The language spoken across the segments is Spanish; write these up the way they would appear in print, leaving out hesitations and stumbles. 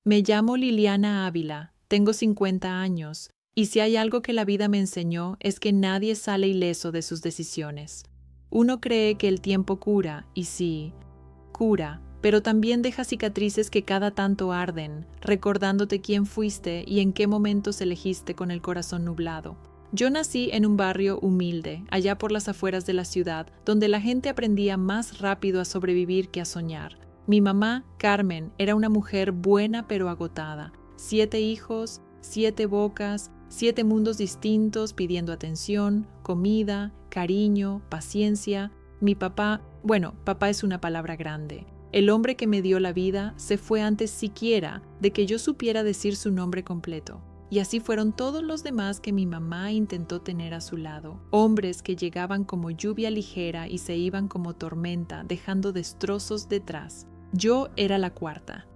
Me llamo Liliana Ávila, tengo 50 años, y si hay algo que la vida me enseñó es que nadie sale ileso de sus decisiones. Uno cree que el tiempo cura, y sí, cura, pero también deja cicatrices que cada tanto arden, recordándote quién fuiste y en qué momentos elegiste con el corazón nublado. Yo nací en un barrio humilde, allá por las afueras de la ciudad, donde la gente aprendía más rápido a sobrevivir que a soñar. Mi mamá, Carmen, era una mujer buena pero agotada. 7 hijos, 7 bocas, 7 mundos distintos pidiendo atención, comida, cariño, paciencia. Mi papá, papá es una palabra grande. El hombre que me dio la vida se fue antes siquiera de que yo supiera decir su nombre completo. Y así fueron todos los demás que mi mamá intentó tener a su lado. Hombres que llegaban como lluvia ligera y se iban como tormenta, dejando destrozos detrás. Yo era la cuarta.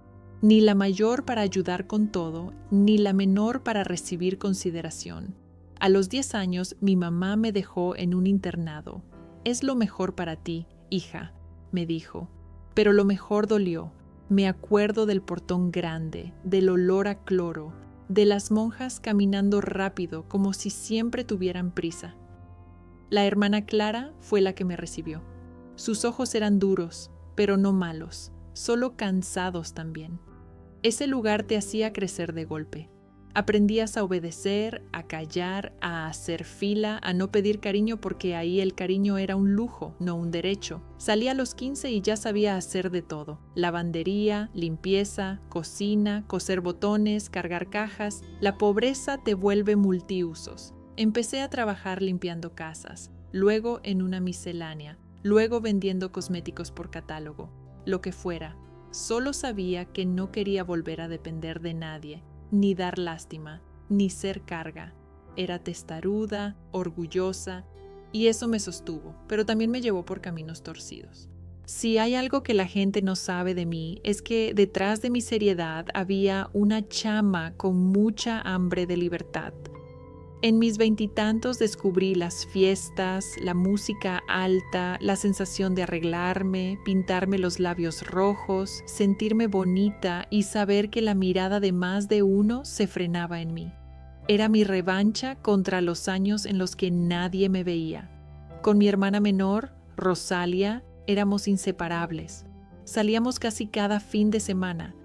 Ni la mayor para ayudar con todo, ni la menor para recibir consideración. A los 10 años, mi mamá me dejó en un internado. Es lo mejor para ti, hija, me dijo. Pero lo mejor dolió. Me acuerdo del portón grande, del olor a cloro, de las monjas caminando rápido como si siempre tuvieran prisa. La hermana Clara fue la que me recibió. Sus ojos eran duros, pero no malos, solo cansados también. Ese lugar te hacía crecer de golpe. Aprendías a obedecer, a callar, a hacer fila, a no pedir cariño porque ahí el cariño era un lujo, no un derecho. Salí a los 15 y ya sabía hacer de todo. Lavandería, limpieza, cocina, coser botones, cargar cajas. La pobreza te vuelve multiusos. Empecé a trabajar limpiando casas, luego en una miscelánea, luego vendiendo cosméticos por catálogo. Lo que fuera. Solo sabía que no quería volver a depender de nadie, ni dar lástima, ni ser carga. Era testaruda, orgullosa, y eso me sostuvo, pero también me llevó por caminos torcidos. Si hay algo que la gente no sabe de mí, es que detrás de mi seriedad había una chama con mucha hambre de libertad. En mis 20 y tantos descubrí las fiestas, la música alta, la sensación de arreglarme, pintarme los labios rojos, sentirme bonita y saber que la mirada de más de uno se frenaba en mí. Era mi revancha contra los años en los que nadie me veía. Con mi hermana menor, Rosalia, éramos inseparables. Salíamos casi cada fin de semana.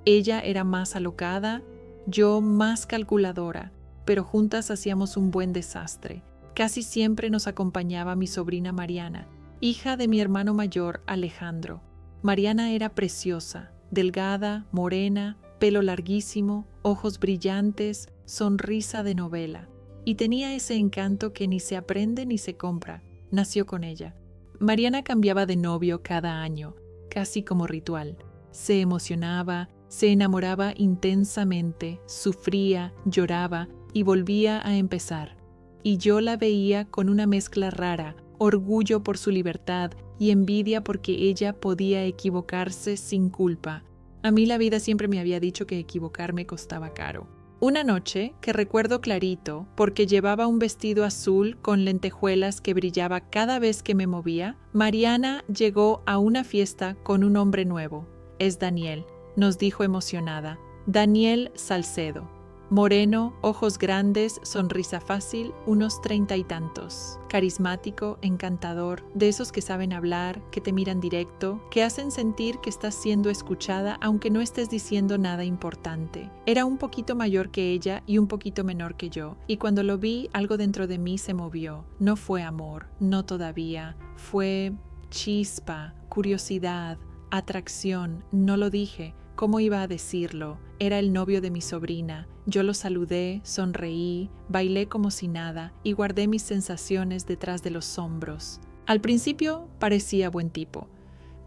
Ella era más alocada, yo más calculadora, pero juntas hacíamos un buen desastre. Casi siempre nos acompañaba mi sobrina Mariana, hija de mi hermano mayor Alejandro. Mariana era preciosa, delgada, morena, pelo larguísimo, ojos brillantes, sonrisa de novela. Y tenía ese encanto que ni se aprende ni se compra. Nació con ella. Mariana cambiaba de novio cada año, casi como ritual. Se emocionaba, se enamoraba intensamente, sufría, lloraba, y volvía a empezar. Y yo la veía con una mezcla rara, orgullo por su libertad y envidia porque ella podía equivocarse sin culpa. A mí la vida siempre me había dicho que equivocarme costaba caro. Una noche, que recuerdo clarito, porque llevaba un vestido azul con lentejuelas que brillaba cada vez que me movía, Mariana llegó a una fiesta con un hombre nuevo. Es Daniel, nos dijo emocionada. Daniel Salcedo. Moreno, ojos grandes, sonrisa fácil, unos 30 y tantos. Carismático, encantador, de esos que saben hablar, que te miran directo, que hacen sentir que estás siendo escuchada aunque no estés diciendo nada importante. Era un poquito mayor que ella y un poquito menor que yo, y cuando lo vi, algo dentro de mí se movió. No fue amor, no todavía. Fue chispa, curiosidad, atracción, no lo dije. ¿Cómo iba a decirlo? Era el novio de mi sobrina. Yo lo saludé, sonreí, bailé como si nada y guardé mis sensaciones detrás de los hombros. Al principio parecía buen tipo,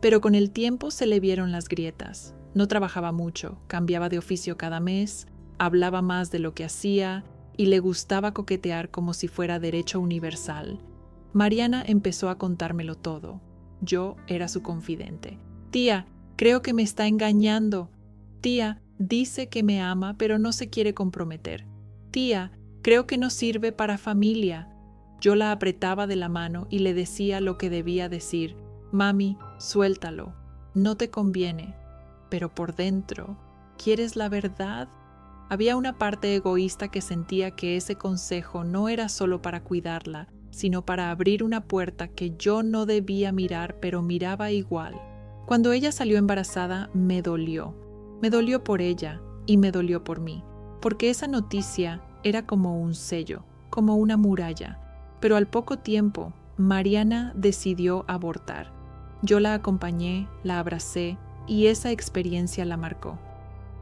pero con el tiempo se le vieron las grietas. No trabajaba mucho, cambiaba de oficio cada mes, hablaba más de lo que hacía y le gustaba coquetear como si fuera derecho universal. Mariana empezó a contármelo todo. Yo era su confidente. Tía, creo que me está engañando. Tía, dice que me ama, pero no se quiere comprometer. Tía, creo que no sirve para familia. Yo la apretaba de la mano y le decía lo que debía decir. Mami, suéltalo. No te conviene. Pero por dentro, ¿Quieres la verdad? Había una parte egoísta que sentía que ese consejo no era solo para cuidarla, sino para abrir una puerta que yo no debía mirar, pero miraba igual. Cuando ella salió embarazada, me dolió. Me dolió por ella y me dolió por mí, porque esa noticia era como un sello, como una muralla. Pero al poco tiempo, Mariana decidió abortar. Yo la acompañé, la abracé y esa experiencia la marcó.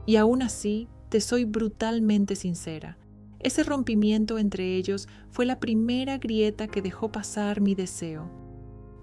Y aún así, te soy brutalmente sincera. Ese rompimiento entre ellos fue la primera grieta que dejó pasar mi deseo.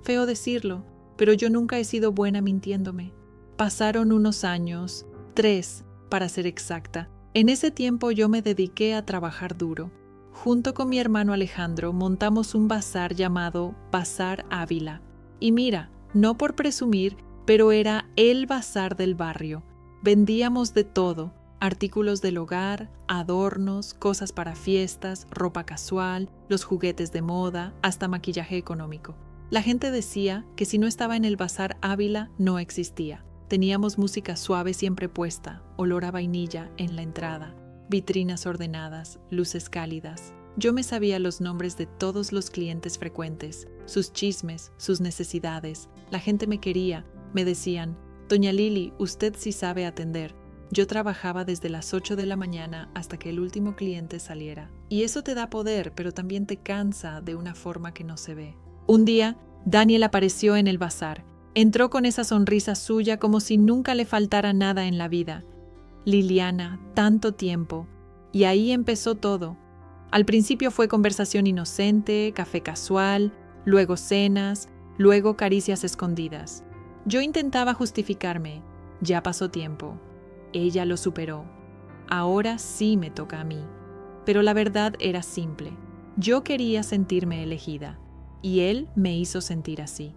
Feo decirlo, pero yo nunca he sido buena mintiéndome. Pasaron unos años, 3, para ser exacta. En ese tiempo yo me dediqué a trabajar duro. Junto con mi hermano Alejandro montamos un bazar llamado Bazar Ávila. Y mira, no por presumir, pero era el bazar del barrio. Vendíamos de todo. Artículos del hogar, adornos, cosas para fiestas, ropa casual, los juguetes de moda, hasta maquillaje económico. La gente decía que si no estaba en el Bazar Ávila, no existía. Teníamos música suave siempre puesta, olor a vainilla en la entrada, vitrinas ordenadas, luces cálidas. Yo me sabía los nombres de todos los clientes frecuentes, sus chismes, sus necesidades. La gente me quería, me decían, «Doña Lili, usted sí sabe atender». Yo trabajaba desde las 8 de la mañana hasta que el último cliente saliera. Y eso te da poder, pero también te cansa de una forma que no se ve. Un día, Daniel apareció en el bazar. Entró con esa sonrisa suya como si nunca le faltara nada en la vida. Liliana, tanto tiempo. Y ahí empezó todo. Al principio fue conversación inocente, café casual, luego cenas, luego caricias escondidas. Yo intentaba justificarme. Ya pasó tiempo. Ella lo superó. Ahora sí me toca a mí. Pero la verdad era simple. Yo quería sentirme elegida. Y él me hizo sentir así.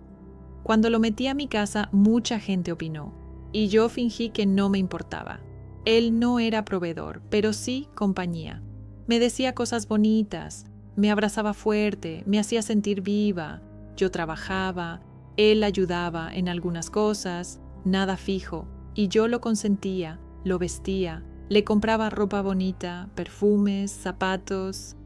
Cuando lo metí a mi casa, mucha gente opinó. Y yo fingí que no me importaba. Él no era proveedor, pero sí compañía. Me decía cosas bonitas, me abrazaba fuerte, me hacía sentir viva. Yo trabajaba, él ayudaba en algunas cosas, nada fijo. Y yo lo consentía, lo vestía, le compraba ropa bonita, perfumes, zapatos.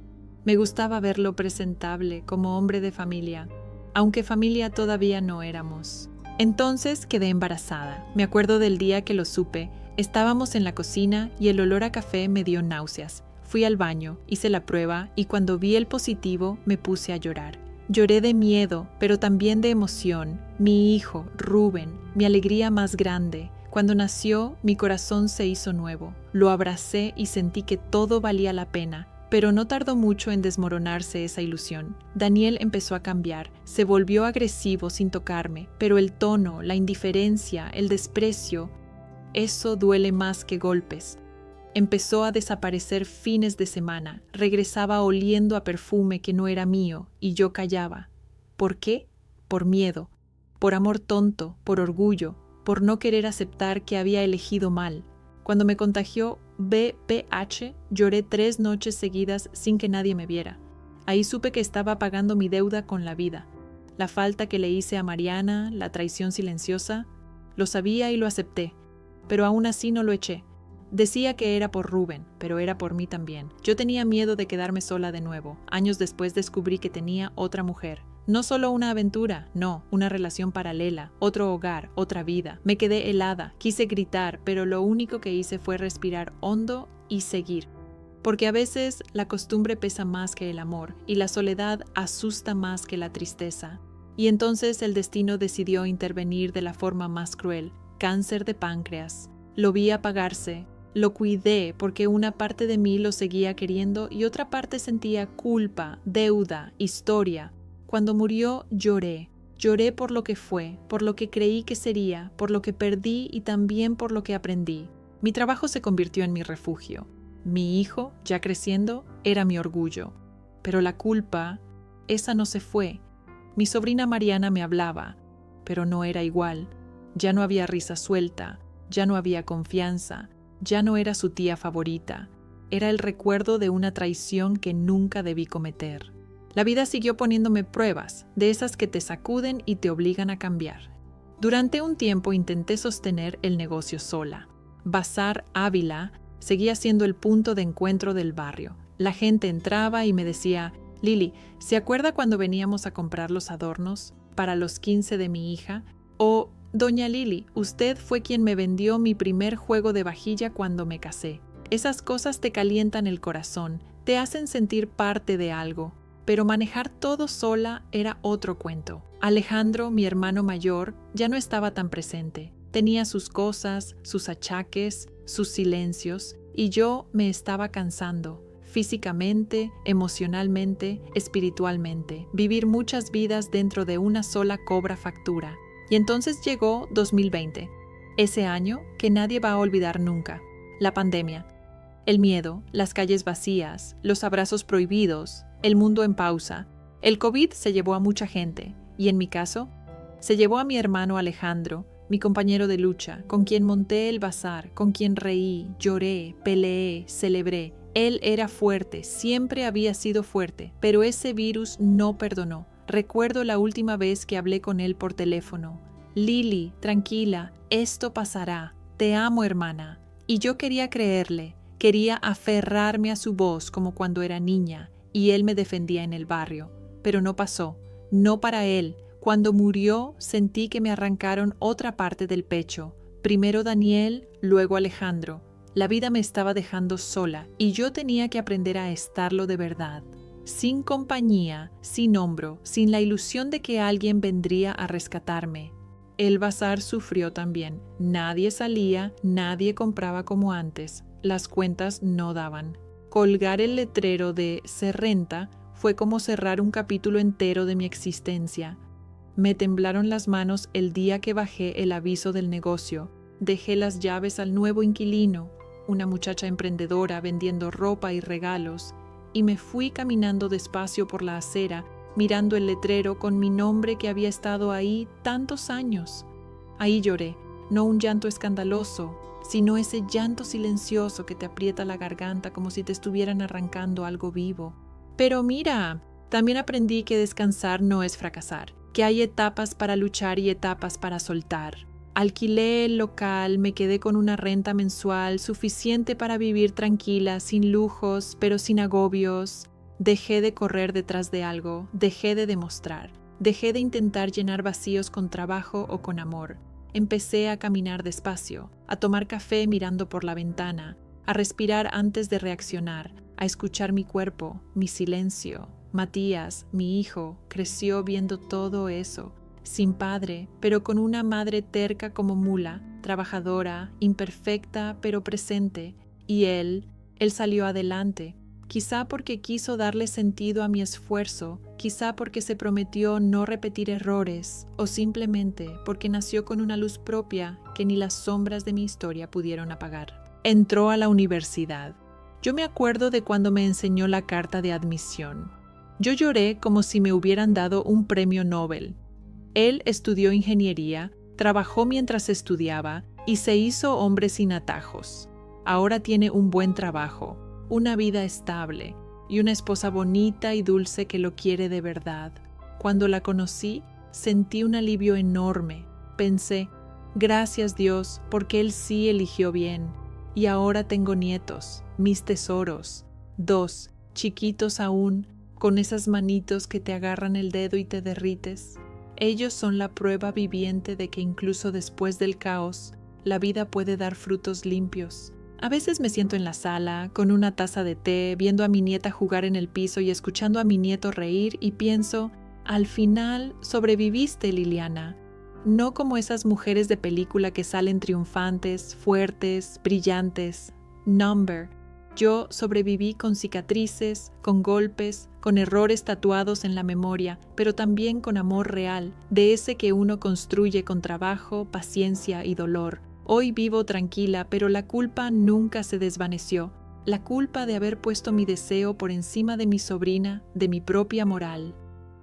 Me gustaba verlo presentable como hombre de familia, aunque familia todavía no éramos. Entonces quedé embarazada. Me acuerdo del día que lo supe. Estábamos en la cocina y el olor a café me dio náuseas. Fui al baño, hice la prueba y cuando vi el positivo me puse a llorar. Lloré de miedo, pero también de emoción. Mi hijo, Rubén, mi alegría más grande. Cuando nació, mi corazón se hizo nuevo. Lo abracé y sentí que todo valía la pena, pero no tardó mucho en desmoronarse esa ilusión. Daniel empezó a cambiar, se volvió agresivo sin tocarme, pero el tono, la indiferencia, el desprecio, eso duele más que golpes. Empezó a desaparecer fines de semana, regresaba oliendo a perfume que no era mío y yo callaba. ¿Por qué? Por miedo, por amor tonto, por orgullo, por no querer aceptar que había elegido mal. Cuando me contagió VPH, lloré 3 noches seguidas sin que nadie me viera. Ahí supe que estaba pagando mi deuda con la vida. La falta que le hice a Mariana, la traición silenciosa, lo sabía y lo acepté, pero aún así no lo eché. Decía que era por Rubén, pero era por mí también. Yo tenía miedo de quedarme sola de nuevo. Años después descubrí que tenía otra mujer. No solo una aventura, no, una relación paralela, otro hogar, otra vida. Me quedé helada, quise gritar, pero lo único que hice fue respirar hondo y seguir. Porque a veces la costumbre pesa más que el amor y la soledad asusta más que la tristeza. Y entonces el destino decidió intervenir de la forma más cruel, cáncer de páncreas. Lo vi apagarse, lo cuidé porque una parte de mí lo seguía queriendo y otra parte sentía culpa, deuda, historia. Cuando murió lloré. Lloré por lo que fue, por lo que creí que sería, por lo que perdí y también por lo que aprendí. Mi trabajo se convirtió en mi refugio. Mi hijo, ya creciendo, era mi orgullo. Pero la culpa, esa no se fue. Mi sobrina Mariana me hablaba, pero no era igual. Ya no había risa suelta, ya no había confianza, ya no era su tía favorita. Era el recuerdo de una traición que nunca debí cometer. La vida siguió poniéndome pruebas, de esas que te sacuden y te obligan a cambiar. Durante un tiempo intenté sostener el negocio sola. Bazar Ávila seguía siendo el punto de encuentro del barrio. La gente entraba y me decía: Lili, ¿se acuerda cuando veníamos a comprar los adornos para los 15 de mi hija? O, Doña Lili, usted fue quien me vendió mi primer juego de vajilla cuando me casé. Esas cosas te calientan el corazón, te hacen sentir parte de algo. Pero manejar todo sola era otro cuento. Alejandro, mi hermano mayor, ya no estaba tan presente. Tenía sus cosas, sus achaques, sus silencios, y yo me estaba cansando. Físicamente, emocionalmente, espiritualmente. Vivir muchas vidas dentro de una sola cobra factura. Y entonces llegó 2020, ese año que nadie va a olvidar nunca. La pandemia, el miedo, las calles vacías, los abrazos prohibidos, el mundo en pausa. El COVID se llevó a mucha gente, y en mi caso, se llevó a mi hermano Alejandro, mi compañero de lucha, con quien monté el bazar, con quien reí, lloré, peleé, celebré. Él era fuerte, siempre había sido fuerte, pero ese virus no perdonó. Recuerdo la última vez que hablé con él por teléfono. Lili, tranquila, esto pasará. Te amo, hermana. Y yo quería creerle, quería aferrarme a su voz como cuando era niña, y él me defendía en el barrio. Pero no pasó, no para él. Cuando murió, sentí que me arrancaron otra parte del pecho. Primero Daniel, luego Alejandro. La vida me estaba dejando sola, y yo tenía que aprender a estarlo de verdad. Sin compañía, sin hombro, sin la ilusión de que alguien vendría a rescatarme. El bazar sufrió también. Nadie salía, nadie compraba como antes. Las cuentas no daban. Colgar el letrero de "se renta" fue como cerrar un capítulo entero de mi existencia. Me temblaron las manos el día que bajé el aviso del negocio. Dejé las llaves al nuevo inquilino, una muchacha emprendedora vendiendo ropa y regalos, y me fui caminando despacio por la acera, mirando el letrero con mi nombre que había estado ahí tantos años. Ahí lloré, no un llanto escandaloso, sino ese llanto silencioso que te aprieta la garganta como si te estuvieran arrancando algo vivo. Pero mira, también aprendí que descansar no es fracasar, que hay etapas para luchar y etapas para soltar. Alquilé el local, me quedé con una renta mensual suficiente para vivir tranquila, sin lujos, pero sin agobios. Dejé de correr detrás de algo, dejé de demostrar, dejé de intentar llenar vacíos con trabajo o con amor. Empecé a caminar despacio, a tomar café mirando por la ventana, a respirar antes de reaccionar, a escuchar mi cuerpo, mi silencio. Matías, mi hijo, creció viendo todo eso. Sin padre, pero con una madre terca como mula, trabajadora, imperfecta pero presente, y él salió adelante, quizá porque quiso darle sentido a mi esfuerzo, quizá porque se prometió no repetir errores, o simplemente porque nació con una luz propia que ni las sombras de mi historia pudieron apagar. Entró a la universidad. Yo me acuerdo de cuando me enseñó la carta de admisión. Yo lloré como si me hubieran dado un premio Nobel. Él estudió ingeniería, trabajó mientras estudiaba y se hizo hombre sin atajos. Ahora tiene un buen trabajo, una vida estable y una esposa bonita y dulce que lo quiere de verdad. Cuando la conocí, sentí un alivio enorme. Pensé, gracias Dios, porque él sí eligió bien. Y ahora tengo nietos, mis tesoros, 2, chiquitos aún, con esas manitos que te agarran el dedo y te derrites. Ellos son la prueba viviente de que incluso después del caos, la vida puede dar frutos limpios. A veces me siento en la sala, con una taza de té, viendo a mi nieta jugar en el piso y escuchando a mi nieto reír y pienso, al final sobreviviste, Liliana. No como esas mujeres de película que salen triunfantes, fuertes, brillantes. Number. Yo sobreviví con cicatrices, con golpes, con errores tatuados en la memoria, pero también con amor real, de ese que uno construye con trabajo, paciencia y dolor. Hoy vivo tranquila, pero la culpa nunca se desvaneció. La culpa de haber puesto mi deseo por encima de mi sobrina, de mi propia moral.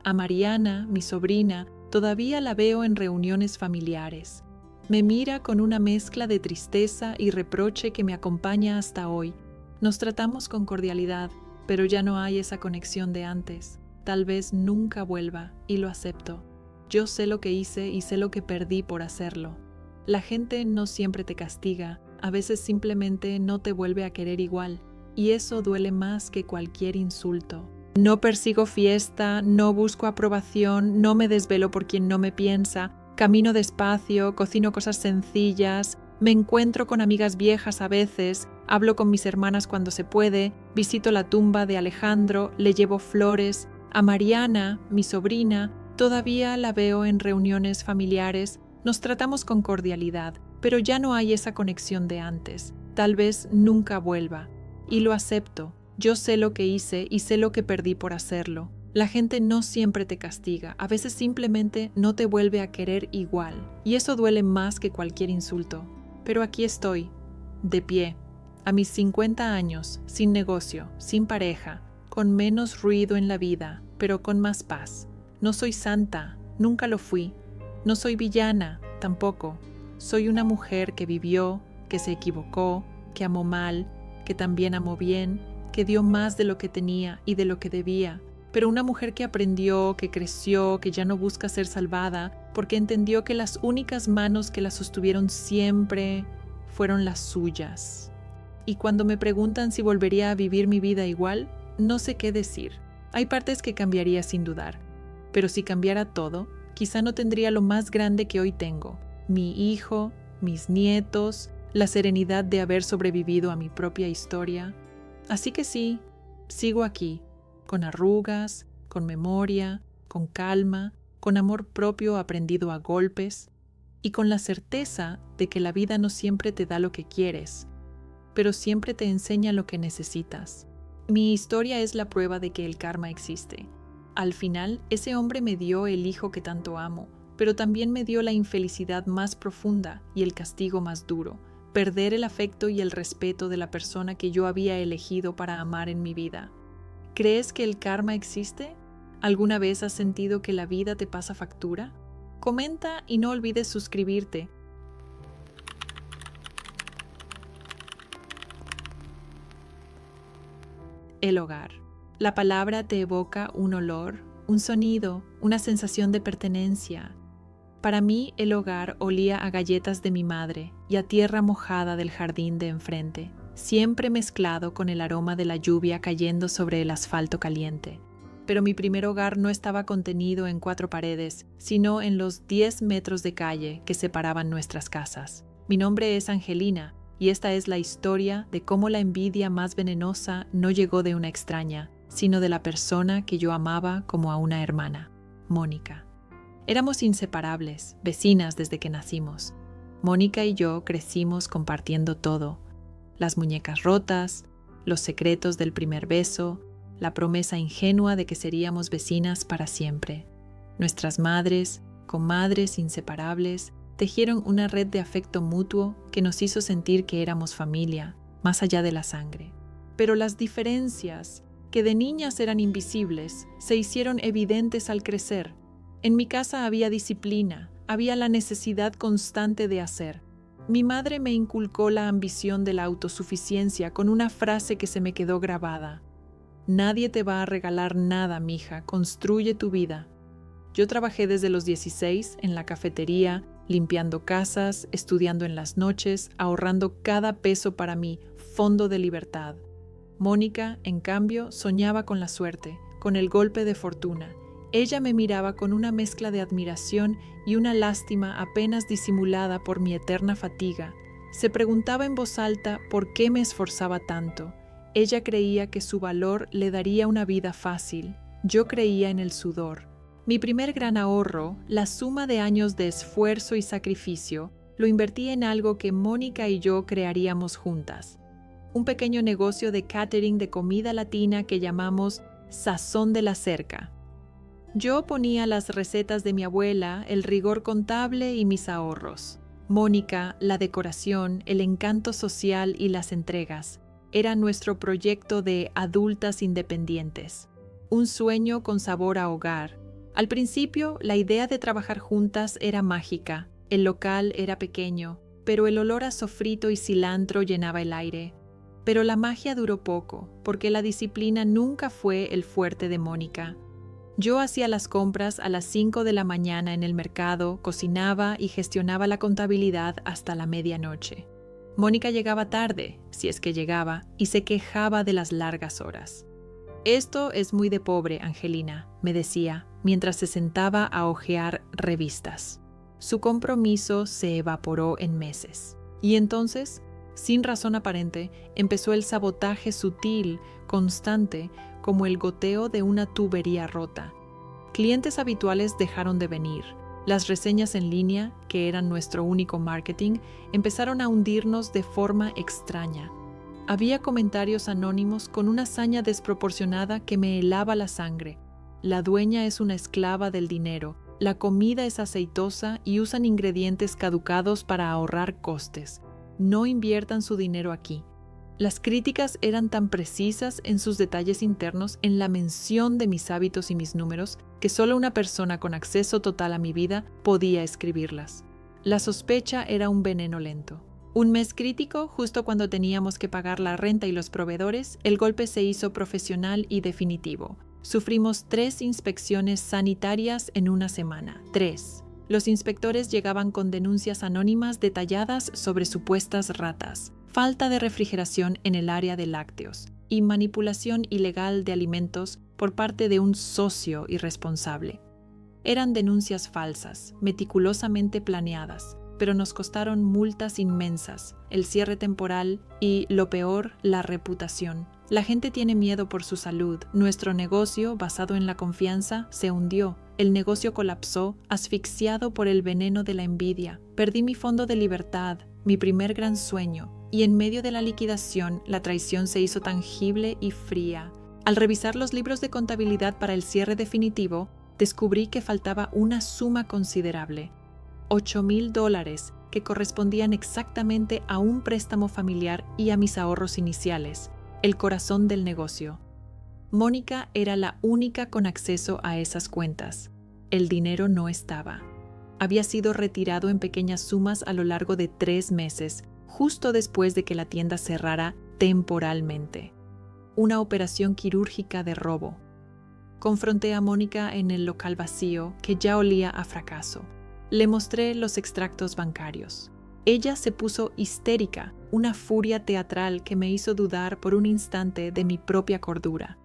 A Mariana, mi sobrina, todavía la veo en reuniones familiares. Me mira con una mezcla de tristeza y reproche que me acompaña hasta hoy. Nos tratamos con cordialidad, pero ya no hay esa conexión de antes. Tal vez nunca vuelva, y lo acepto. Yo sé lo que hice y sé lo que perdí por hacerlo. La gente no siempre te castiga, a veces simplemente no te vuelve a querer igual, y eso duele más que cualquier insulto. No persigo fiesta, no busco aprobación, no me desvelo por quien no me piensa, camino despacio, cocino cosas sencillas, me encuentro con amigas viejas a veces, hablo con mis hermanas cuando se puede, visito la tumba de Alejandro, le llevo flores. A Mariana, mi sobrina, todavía la veo en reuniones familiares, nos tratamos con cordialidad, pero ya no hay esa conexión de antes. Tal vez nunca vuelva. Y lo acepto. Yo sé lo que hice y sé lo que perdí por hacerlo. La gente no siempre te castiga, a veces simplemente no te vuelve a querer igual. Y eso duele más que cualquier insulto. Pero aquí estoy, de pie, a mis 50 años, sin negocio, sin pareja, con menos ruido en la vida, pero con más paz. No soy santa, nunca lo fui. No soy villana, tampoco. Soy una mujer que vivió, que se equivocó, que amó mal, que también amó bien, que dio más de lo que tenía y de lo que debía. Pero una mujer que aprendió, que creció, que ya no busca ser salvada, porque entendió que las únicas manos que la sostuvieron siempre fueron las suyas. Y cuando me preguntan si volvería a vivir mi vida igual, no sé qué decir. Hay partes que cambiaría sin dudar. Pero si cambiara todo, quizá no tendría lo más grande que hoy tengo. Mi hijo, mis nietos, la serenidad de haber sobrevivido a mi propia historia. Así que sí, sigo aquí, con arrugas, con memoria, con calma, con amor propio aprendido a golpes y con la certeza de que la vida no siempre te da lo que quieres, pero siempre te enseña lo que necesitas. Mi historia es la prueba de que el karma existe. Al final, ese hombre me dio el hijo que tanto amo, pero también me dio la infelicidad más profunda y el castigo más duro, perder el afecto y el respeto de la persona que yo había elegido para amar en mi vida. ¿Crees que el karma existe? ¿Alguna vez has sentido que la vida te pasa factura? Comenta y no olvides suscribirte. El hogar. La palabra te evoca un olor, un sonido, una sensación de pertenencia. Para mí, el hogar olía a galletas de mi madre y a tierra mojada del jardín de enfrente, siempre mezclado con el aroma de la lluvia cayendo sobre el asfalto caliente. Pero mi primer hogar no estaba contenido en 4 paredes, sino en los 10 metros de calle que separaban nuestras casas. Mi nombre es Angelina, y esta es la historia de cómo la envidia más venenosa no llegó de una extraña, sino de la persona que yo amaba como a una hermana, Mónica. Éramos inseparables, vecinas desde que nacimos. Mónica y yo crecimos compartiendo todo: las muñecas rotas, los secretos del primer beso, la promesa ingenua de que seríamos vecinas para siempre. Nuestras madres, comadres inseparables, tejieron una red de afecto mutuo que nos hizo sentir que éramos familia, más allá de la sangre. Pero las diferencias, que de niñas eran invisibles, se hicieron evidentes al crecer. En mi casa había disciplina, había la necesidad constante de hacer. Mi madre me inculcó la ambición de la autosuficiencia con una frase que se me quedó grabada: nadie te va a regalar nada, mija, construye tu vida. Yo trabajé desde los 16 en la cafetería, limpiando casas, estudiando en las noches, ahorrando cada peso para mi fondo de libertad. Mónica, en cambio, soñaba con la suerte, con el golpe de fortuna. Ella me miraba con una mezcla de admiración y una lástima apenas disimulada por mi eterna fatiga. Se preguntaba en voz alta por qué me esforzaba tanto. Ella creía que su valor le daría una vida fácil. Yo creía en el sudor. Mi primer gran ahorro, la suma de años de esfuerzo y sacrificio, lo invertí en algo que Mónica y yo crearíamos juntas. Un pequeño negocio de catering de comida latina que llamamos Sazón de la Cerca. Yo ponía las recetas de mi abuela, el rigor contable y mis ahorros. Mónica, la decoración, el encanto social y las entregas. Era nuestro proyecto de adultas independientes. Un sueño con sabor a hogar. Al principio, la idea de trabajar juntas era mágica. El local era pequeño, pero el olor a sofrito y cilantro llenaba el aire. Pero la magia duró poco, porque la disciplina nunca fue el fuerte de Mónica. Yo hacía las compras a las 5 de la mañana en el mercado, cocinaba y gestionaba la contabilidad hasta la medianoche. Mónica llegaba tarde, si es que llegaba, y se quejaba de las largas horas. «Esto es muy de pobre, Angelina», me decía, mientras se sentaba a hojear revistas. Su compromiso se evaporó en meses. Y entonces, sin razón aparente, empezó el sabotaje sutil, constante, como el goteo de una tubería rota. Clientes habituales dejaron de venir. Las reseñas en línea, que eran nuestro único marketing, empezaron a hundirnos de forma extraña. Había comentarios anónimos con una saña desproporcionada que me helaba la sangre. La dueña es una esclava del dinero, la comida es aceitosa y usan ingredientes caducados para ahorrar costes. No inviertan su dinero aquí. Las críticas eran tan precisas en sus detalles internos, en la mención de mis hábitos y mis números, que solo una persona con acceso total a mi vida podía escribirlas. La sospecha era un veneno lento. Un mes crítico, justo cuando teníamos que pagar la renta y los proveedores, el golpe se hizo profesional y definitivo. Sufrimos 3 inspecciones sanitarias en una semana. 3. Los inspectores llegaban con denuncias anónimas detalladas sobre supuestas ratas, falta de refrigeración en el área de lácteos y manipulación ilegal de alimentos por parte de un socio irresponsable. Eran denuncias falsas, meticulosamente planeadas, pero nos costaron multas inmensas, el cierre temporal y, lo peor, la reputación. La gente tiene miedo por su salud. Nuestro negocio, basado en la confianza, se hundió. El negocio colapsó, asfixiado por el veneno de la envidia. Perdí mi fondo de libertad, mi primer gran sueño, y en medio de la liquidación, la traición se hizo tangible y fría. Al revisar los libros de contabilidad para el cierre definitivo, descubrí que faltaba una suma considerable. $8,000 que correspondían exactamente a un préstamo familiar y a mis ahorros iniciales, el corazón del negocio. Mónica era la única con acceso a esas cuentas. El dinero no estaba. Había sido retirado en pequeñas sumas a lo largo de 3 meses, justo después de que la tienda cerrara temporalmente. Una operación quirúrgica de robo. Confronté a Mónica en el local vacío, que ya olía a fracaso. Le mostré los extractos bancarios. Ella se puso histérica, una furia teatral que me hizo dudar por un instante de mi propia cordura.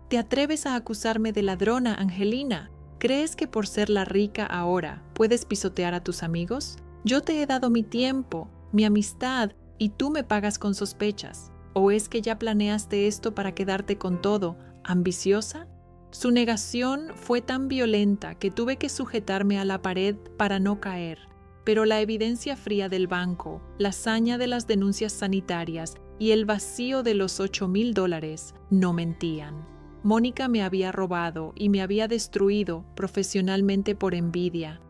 ¿Te atreves a acusarme de ladrona, Angelina? ¿Crees que por ser la rica ahora puedes pisotear a tus amigos? Yo te he dado mi tiempo, mi amistad, y tú me pagas con sospechas. ¿O es que ya planeaste esto para quedarte con todo, ambiciosa? Su negación fue tan violenta que tuve que sujetarme a la pared para no caer, pero la evidencia fría del banco, la saña de las denuncias sanitarias y el vacío de los $8,000 no mentían. Mónica me había robado y me había destruido profesionalmente por envidia.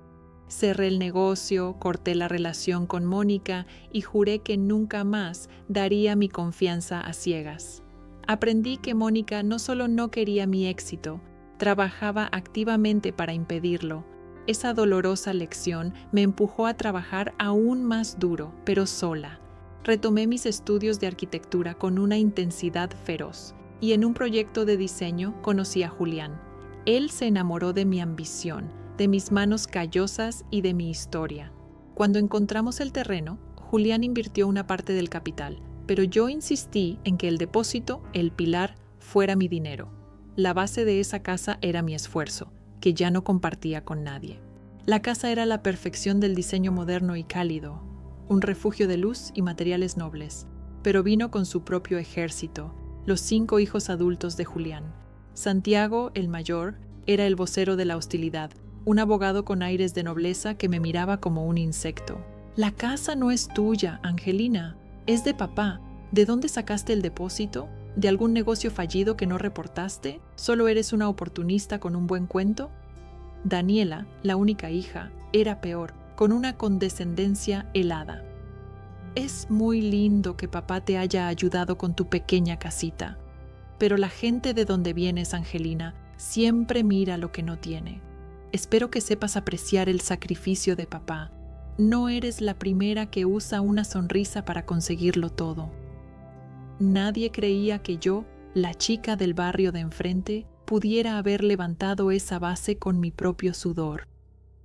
Cerré el negocio, corté la relación con Mónica y juré que nunca más daría mi confianza a ciegas. Aprendí que Mónica no solo no quería mi éxito, trabajaba activamente para impedirlo. Esa dolorosa lección me empujó a trabajar aún más duro, pero sola. Retomé mis estudios de arquitectura con una intensidad feroz, y en un proyecto de diseño conocí a Julián. Él se enamoró de mi ambición, de mis manos callosas y de mi historia. Cuando encontramos el terreno, Julián invirtió una parte del capital, pero yo insistí en que el depósito, el pilar, fuera mi dinero. La base de esa casa era mi esfuerzo, que ya no compartía con nadie. La casa era la perfección del diseño moderno y cálido, un refugio de luz y materiales nobles, pero vino con su propio ejército, los 5 hijos adultos de Julián. Santiago, el mayor, era el vocero de la hostilidad, un abogado con aires de nobleza que me miraba como un insecto. «La casa no es tuya, Angelina, es de papá. ¿De dónde sacaste el depósito? ¿De algún negocio fallido que no reportaste? ¿Solo eres una oportunista con un buen cuento?» Daniela, la única hija, era peor, con una condescendencia helada. «Es muy lindo que papá te haya ayudado con tu pequeña casita, pero la gente de donde vienes, Angelina, siempre mira lo que no tiene. Espero que sepas apreciar el sacrificio de papá. No eres la primera que usa una sonrisa para conseguirlo todo». Nadie creía que yo, la chica del barrio de enfrente, pudiera haber levantado esa base con mi propio sudor.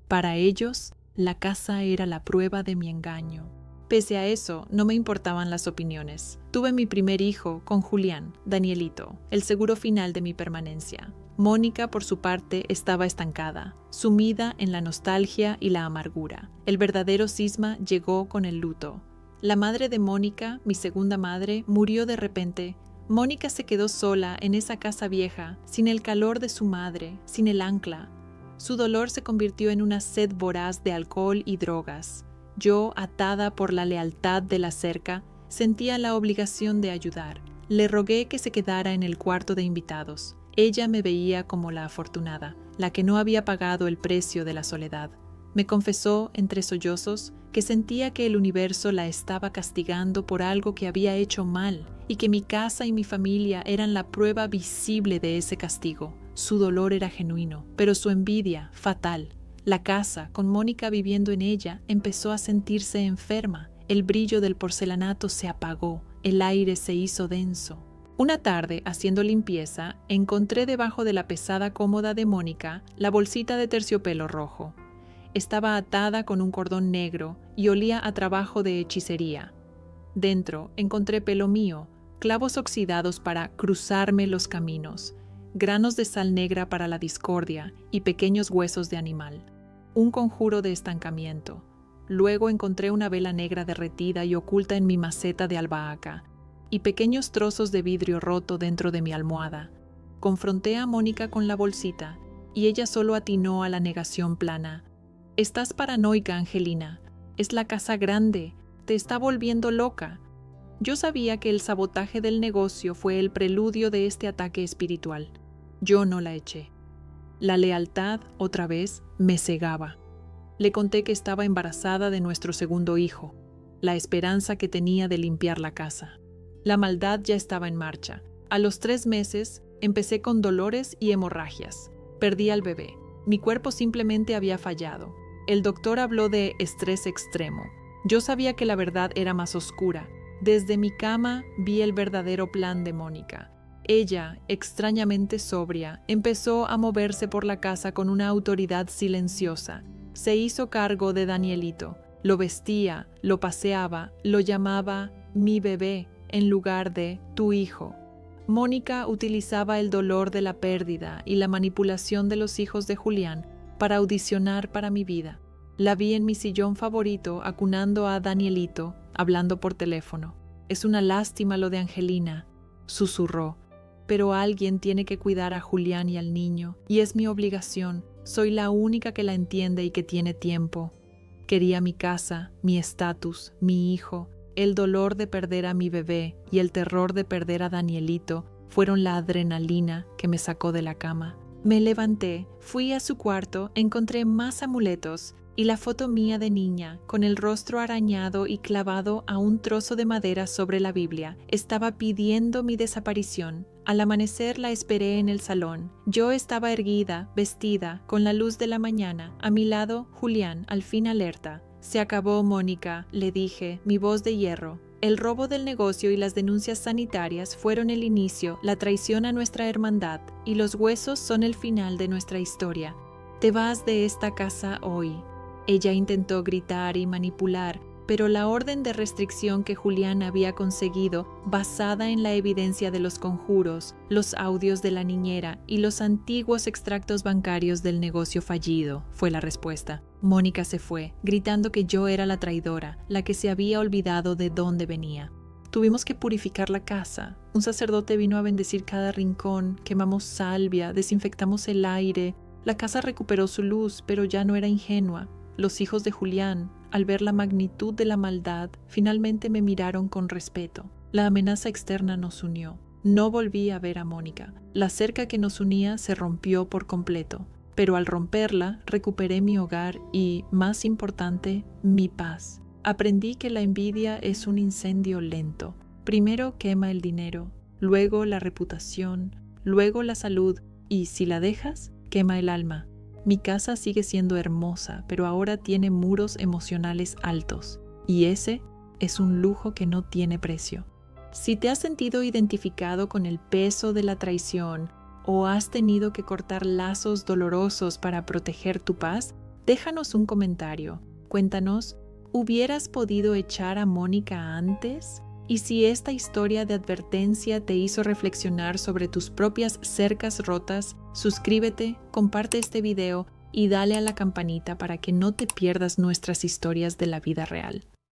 Para ellos, la casa era la prueba de mi engaño. Pese a eso, no me importaban las opiniones. Tuve mi primer hijo con Julián, Danielito, el seguro final de mi permanencia. Mónica, por su parte, estaba estancada, sumida en la nostalgia y la amargura. El verdadero cisma llegó con el luto. La madre de Mónica, mi segunda madre, murió de repente. Mónica se quedó sola en esa casa vieja, sin el calor de su madre, sin el ancla. Su dolor se convirtió en una sed voraz de alcohol y drogas. Yo, atada por la lealtad de la cerca, sentía la obligación de ayudar. Le rogué que se quedara en el cuarto de invitados. Ella me veía como la afortunada, la que no había pagado el precio de la soledad. Me confesó, entre sollozos, que sentía que el universo la estaba castigando por algo que había hecho mal y que mi casa y mi familia eran la prueba visible de ese castigo. Su dolor era genuino, pero su envidia fatal. La casa, con Mónica viviendo en ella, empezó a sentirse enferma. El brillo del porcelanato se apagó, el aire se hizo denso. Una tarde, haciendo limpieza, encontré debajo de la pesada cómoda de Mónica la bolsita de terciopelo rojo. Estaba atada con un cordón negro y olía a trabajo de hechicería. Dentro encontré pelo mío, clavos oxidados para cruzarme los caminos, granos de sal negra para la discordia y pequeños huesos de animal. Un conjuro de estancamiento. Luego encontré una vela negra derretida y oculta en mi maceta de albahaca, y pequeños trozos de vidrio roto dentro de mi almohada. Confronté a Mónica con la bolsita, y ella solo atinó a la negación plana. «Estás paranoica, Angelina. Es la casa grande. Te está volviendo loca». Yo sabía que el sabotaje del negocio fue el preludio de este ataque espiritual. Yo no la eché. La lealtad, otra vez, me cegaba. Le conté que estaba embarazada de nuestro segundo hijo, la esperanza que tenía de limpiar la casa. La maldad ya estaba en marcha. A los 3 meses, empecé con dolores y hemorragias. Perdí al bebé. Mi cuerpo simplemente había fallado. El doctor habló de estrés extremo. Yo sabía que la verdad era más oscura. Desde mi cama vi el verdadero plan de Mónica. Ella, extrañamente sobria, empezó a moverse por la casa con una autoridad silenciosa. Se hizo cargo de Danielito. Lo vestía, lo paseaba, lo llamaba mi bebé en lugar de tu hijo. Mónica utilizaba el dolor de la pérdida y la manipulación de los hijos de Julián para audicionar para mi vida. La vi en mi sillón favorito acunando a Danielito, hablando por teléfono. «Es una lástima lo de Angelina», susurró. «Pero alguien tiene que cuidar a Julián y al niño, y es mi obligación. Soy la única que la entiende y que tiene tiempo». Quería mi casa, mi estatus, mi hijo. El dolor de perder a mi bebé y el terror de perder a Danielito fueron la adrenalina que me sacó de la cama. Me levanté, fui a su cuarto, encontré más amuletos y la foto mía de niña, con el rostro arañado y clavado a un trozo de madera sobre la Biblia, estaba pidiendo mi desaparición. Al amanecer la esperé en el salón. Yo estaba erguida, vestida, con la luz de la mañana. A mi lado, Julián, al fin alerta. «Se acabó, Mónica», le dije, mi voz de hierro. El robo del negocio y las denuncias sanitarias fueron el inicio, la traición a nuestra hermandad, y los huesos son el final de nuestra historia. Te vas de esta casa hoy. Ella intentó gritar y manipular, pero la orden de restricción que Julián había conseguido, basada en la evidencia de los conjuros, los audios de la niñera y los antiguos extractos bancarios del negocio fallido, fue la respuesta. Mónica se fue, gritando que yo era la traidora, la que se había olvidado de dónde venía. Tuvimos que purificar la casa. Un sacerdote vino a bendecir cada rincón, quemamos salvia, desinfectamos el aire. La casa recuperó su luz, pero ya no era ingenua. Los hijos de Julián, al ver la magnitud de la maldad, finalmente me miraron con respeto. La amenaza externa nos unió. No volví a ver a Mónica. La cerca que nos unía se rompió por completo, pero al romperla recuperé mi hogar y, más importante, mi paz. Aprendí que la envidia es un incendio lento. Primero quema el dinero, luego la reputación, luego la salud y, si la dejas, quema el alma. Mi casa sigue siendo hermosa, pero ahora tiene muros emocionales altos, y ese es un lujo que no tiene precio. Si te has sentido identificado con el peso de la traición o has tenido que cortar lazos dolorosos para proteger tu paz, déjanos un comentario. Cuéntanos, ¿Hubieras podido echar a Mónica antes? Y si esta historia de advertencia te hizo reflexionar sobre tus propias cercas rotas, suscríbete, comparte este video y dale a la campanita para que no te pierdas nuestras historias de la vida real.